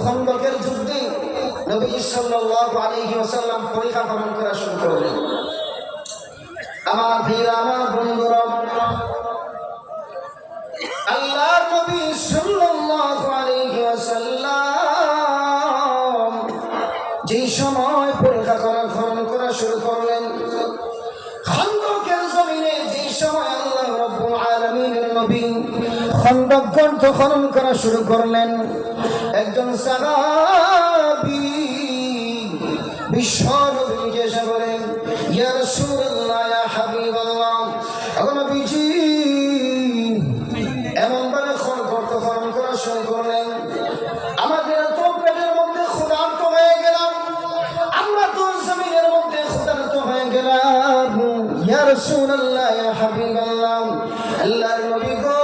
খন্দকের যুদ্ধে নবী সাল্লাল্লাহু আলাইহি ওয়াসাল্লাম পরীক্ষা পালন করা শুরু করলেন। আমার ভাইরা, আমার বন্ধুরা, আল্লাহর নবী সাল্লাল্লাহু আলাইহি ওয়াসাল্লাম যে সময় পরীক্ষা খনন করা শুরু করলেন, খন্দকের জমিনে যে সময় আল্লাহ রাব্বুল আলামিনের নবী খন্দক গর্ত খনন করা শুরু করলেন, একজন সাহাবী বিশ্ব নবীকে এসে বলেন, ইয়া রাসূলুল্লাহ, ইয়া হাবিবাল্লাহ, ও নবীজি, এমনভাবে গর্ত খনন করা শুরু করলেন, আমাদের তো পেটের মধ্যে ক্ষুধার্ত হয়ে গেলাম, আমরা তো জমিনের মধ্যে ক্ষুধার্ত হয়ে গেলাম। ইয়া রাসূলুল্লাহ, ইয়া হাবিবাল্লাহ, আল্লাহর নবী গো,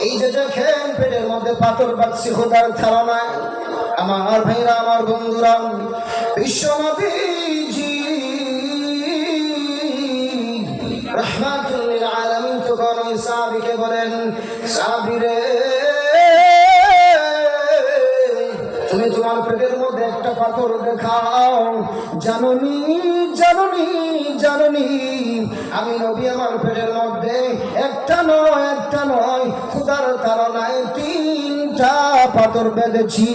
এই যে দেখেন পেটের মধ্যে পাথর বাঁধছে ক্ষুধার ধারণায়। আমার ভাইরা, আমার বন্ধুরা, বিশ্ব নবীজি রাহমাতুল লিল আলামিন তখন ওই সাহাবীকে বলেন, সাহাবী রে, তুমি তোমার পেটের মধ্যে একটা পাথর দেখাও। জাননি জাননি জাননি, আমি নবী আমার পেটের মধ্যে একটা নয় ক্ষুধার তাড়নায় 3টা পাথর বেঁধেছি।